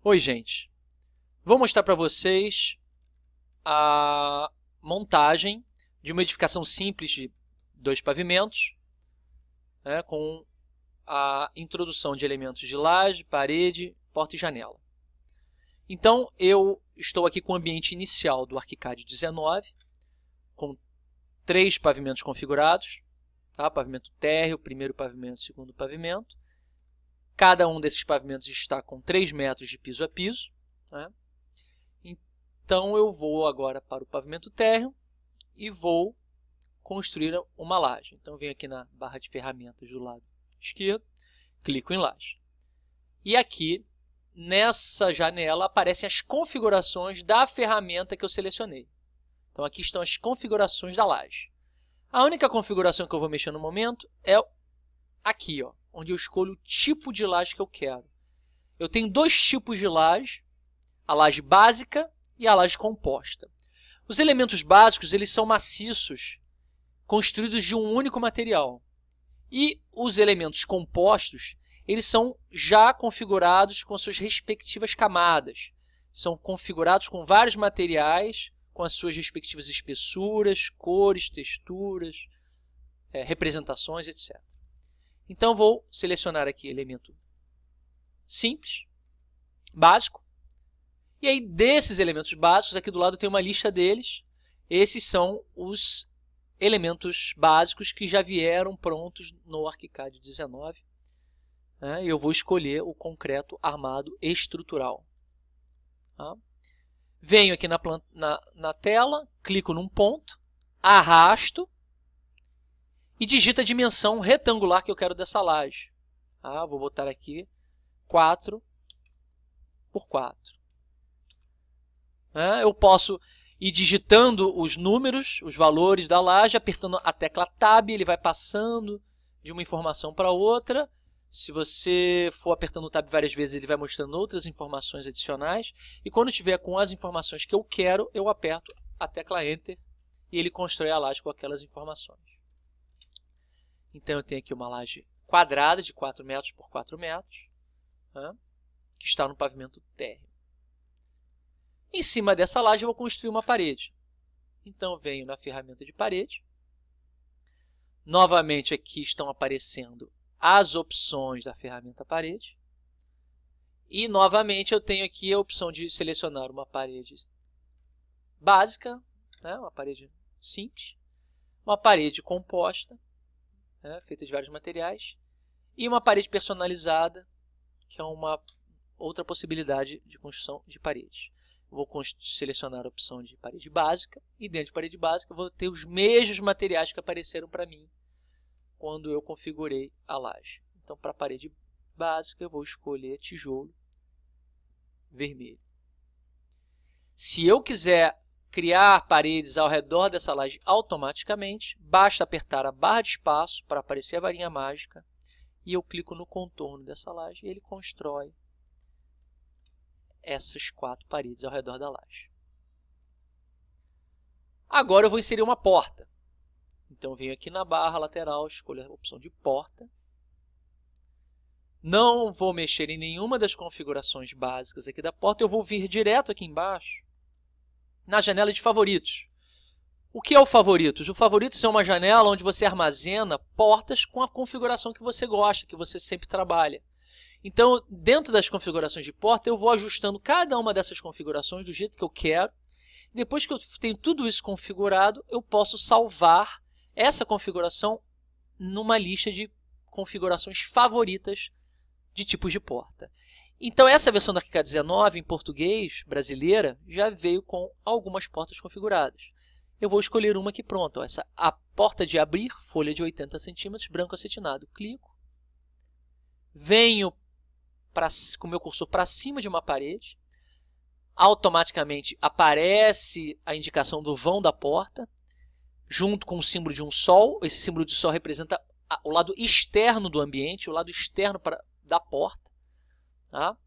Oi, gente. Vou mostrar para vocês a montagem de uma edificação simples de 2 pavimentos, né, com a introdução de elementos de laje, parede, porta e janela. Então, eu estou aqui com o ambiente inicial do ArchiCAD 19, com 3 pavimentos configurados, tá? Pavimento térreo, primeiro pavimento, segundo pavimento. Cada um desses pavimentos está com 3 metros de piso a piso, né? Então, eu vou agora para o pavimento térreo e vou construir uma laje. Então, eu venho aqui na barra de ferramentas do lado esquerdo, clico em laje. E aqui, nessa janela, aparecem as configurações da ferramenta que eu selecionei. Então, aqui estão as configurações da laje. A única configuração que eu vou mexer no momento é aqui, ó, onde eu escolho o tipo de laje que eu quero. Eu tenho 2 tipos de laje, a laje básica e a laje composta. Os elementos básicos, eles são maciços, construídos de um único material. E os elementos compostos, eles são já configurados com suas respectivas camadas. São configurados com vários materiais, com as suas respectivas espessuras, cores, texturas, representações, etc. Então, vou selecionar aqui elemento simples, básico. E aí, desses elementos básicos, aqui do lado tem uma lista deles. Esses são os elementos básicos que já vieram prontos no ArchiCAD 19. Né? Eu vou escolher o concreto armado estrutural. Tá? Venho aqui na tela, clico num ponto, arrasto e digito a dimensão retangular que eu quero dessa laje. Tá? Vou botar aqui 4 por 4. Eu posso ir digitando os números, os valores da laje, apertando a tecla Tab, ele vai passando de uma informação para outra. Se você for apertando o Tab várias vezes, ele vai mostrando outras informações adicionais. E quando tiver com as informações que eu quero, eu aperto a tecla Enter e ele constrói a laje com aquelas informações. Então, eu tenho aqui uma laje quadrada de 4 metros por 4 metros, né, que está no pavimento térreo. Em cima dessa laje, eu vou construir uma parede. Então, eu venho na ferramenta de parede. Novamente, aqui estão aparecendo as opções da ferramenta parede. E, novamente, eu tenho aqui a opção de selecionar uma parede básica, né, uma parede simples, uma parede composta, né, feita de vários materiais, e uma parede personalizada, que é uma outra possibilidade de construção de paredes. Vou selecionar a opção de parede básica, e dentro de parede básica eu vou ter os mesmos materiais que apareceram para mim quando eu configurei a laje. Então, para a parede básica, eu vou escolher tijolo vermelho. Se eu quiser criar paredes ao redor dessa laje automaticamente, basta apertar a barra de espaço para aparecer a varinha mágica, e eu clico no contorno dessa laje e ele constrói essas 4 paredes ao redor da laje. Agora eu vou inserir uma porta. Então, eu venho aqui na barra lateral, escolho a opção de porta. Não vou mexer em nenhuma das configurações básicas aqui da porta. Eu vou vir direto aqui embaixo, na janela de favoritos. O que é o favoritos? O favoritos é uma janela onde você armazena portas com a configuração que você gosta, que você sempre trabalha. Então, dentro das configurações de porta, eu vou ajustando cada uma dessas configurações do jeito que eu quero. Depois que eu tenho tudo isso configurado, eu posso salvar essa configuração numa lista de configurações favoritas de tipos de porta. Então, essa versão do ArchiCAD 19, em português, brasileira, já veio com algumas portas configuradas. Eu vou escolher uma aqui, pronto. A porta de abrir, folha de 80 cm, branco acetinado. Clico. Venho com o meu cursor para cima de uma parede, automaticamente aparece a indicação do vão da porta, junto com o símbolo de um sol. Esse símbolo de sol representa o lado externo do ambiente, o lado externo da porta. Tá?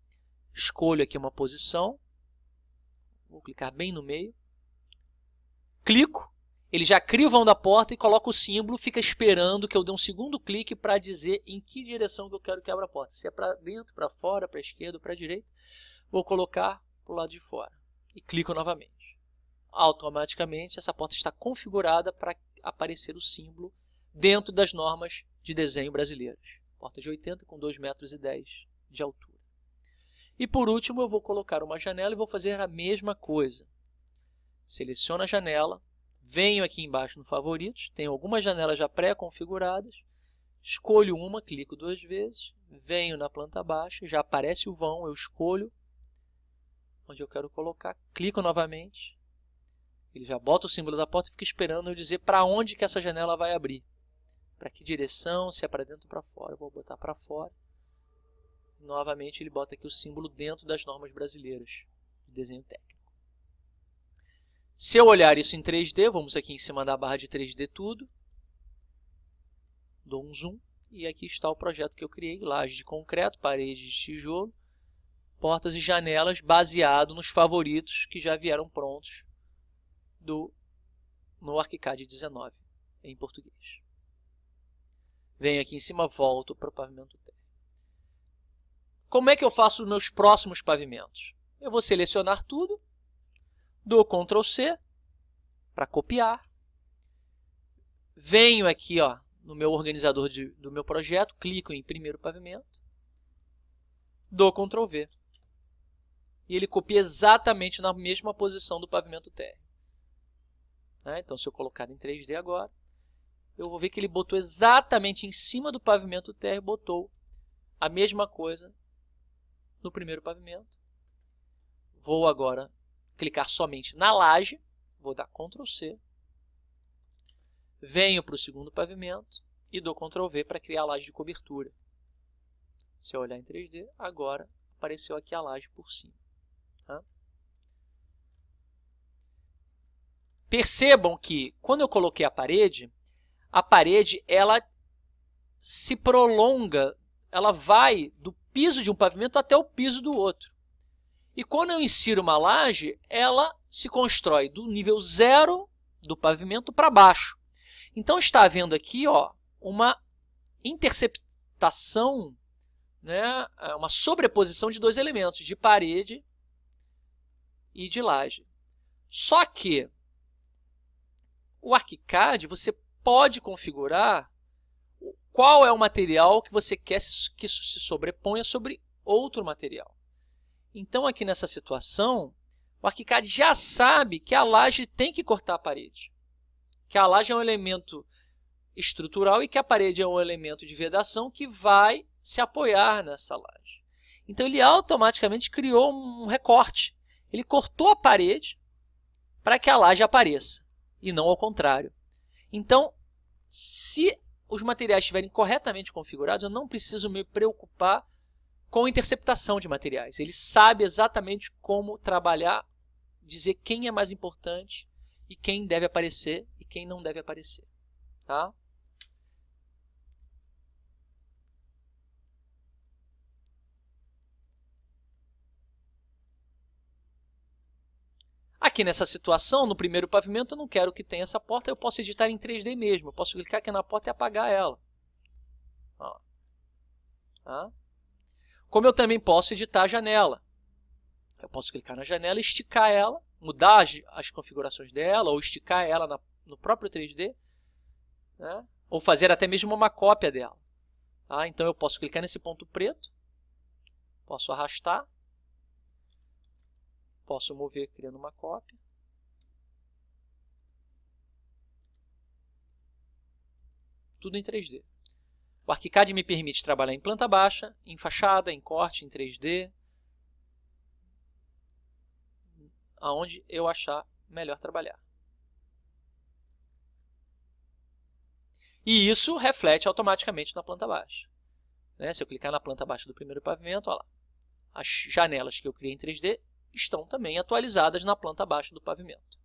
Escolho aqui uma posição, vou clicar bem no meio, clico, ele já cria o vão da porta e coloca o símbolo, fica esperando que eu dê um segundo clique para dizer em que direção que eu quero que abra a porta. Se é para dentro, para fora, para a esquerda ou para a direita. vou colocar para o lado de fora e clico novamente. Automaticamente essa porta está configurada para aparecer o símbolo dentro das normas de desenho brasileiras. Porta de 80 com 2,10 metros de altura. E por último eu vou colocar uma janela e vou fazer a mesma coisa. Seleciono a janela, venho aqui embaixo no favoritos, tenho algumas janelas já pré-configuradas, escolho uma, clico 2 vezes, venho na planta baixa, já aparece o vão, eu escolho onde eu quero colocar, clico novamente, ele já bota o símbolo da porta e fica esperando eu dizer para onde que essa janela vai abrir. Para que direção, se é para dentro ou para fora. Eu vou botar para fora. Novamente ele bota aqui o símbolo dentro das normas brasileiras de desenho técnico. Se eu olhar isso em 3D, vamos aqui em cima da barra de 3D tudo, dou um zoom e aqui está o projeto que eu criei, laje de concreto, parede de tijolo, portas e janelas baseado nos favoritos que já vieram prontos no ArchiCAD 19 em português. Venho aqui em cima, volto para o pavimento térreo. Como é que eu faço os meus próximos pavimentos? Eu vou selecionar tudo, dou Ctrl C para copiar, venho aqui no meu organizador do meu projeto, clico em primeiro pavimento, dou Ctrl V. E ele copia exatamente na mesma posição do pavimento térreo. Então, se eu colocar em 3D agora, eu vou ver que ele botou exatamente em cima do pavimento térreo, botou a mesma coisa no primeiro pavimento. Vou agora clicar somente na laje, vou dar Ctrl C, venho para o segundo pavimento e dou Ctrl V para criar a laje de cobertura. Se eu olhar em 3D, agora apareceu aqui a laje por cima. Percebam que quando eu coloquei a parede ela se prolonga, ela vai do piso de um pavimento até o piso do outro. E quando eu insiro uma laje, ela se constrói do nível 0 do pavimento para baixo. Então está havendo aqui uma interceptação, uma sobreposição de dois elementos, de parede e de laje. Só que o ArchiCAD você pode configurar qual é o material que você quer que se sobreponha sobre outro material. Então, aqui nessa situação, o ArchiCAD já sabe que a laje tem que cortar a parede. Que a laje é um elemento estrutural e que a parede é um elemento de vedação que vai se apoiar nessa laje. Então, ele automaticamente criou um recorte. Ele cortou a parede para que a laje apareça, e não ao contrário. Então, se os materiais estiverem corretamente configurados, eu não preciso me preocupar com interceptação de materiais. Ele sabe exatamente como trabalhar, dizer quem é mais importante e quem deve aparecer e quem não deve aparecer. Tá? Aqui nessa situação, no primeiro pavimento, eu não quero que tenha essa porta, eu posso editar em 3D mesmo. Eu posso clicar aqui na porta e apagar ela. Tá? Como eu também posso editar a janela. Eu posso clicar na janela e esticar ela, mudar as configurações dela, ou esticar ela no próprio 3D, ou fazer até mesmo uma cópia dela. Tá? Então eu posso clicar nesse ponto preto, posso arrastar, posso mover criando uma cópia. Tudo em 3D. O ArchiCAD me permite trabalhar em planta baixa, em fachada, em corte, em 3D, aonde eu achar melhor trabalhar. E isso reflete automaticamente na planta baixa. Se eu clicar na planta baixa do primeiro pavimento, olha lá, as janelas que eu criei em 3D estão também atualizadas na planta baixa do pavimento.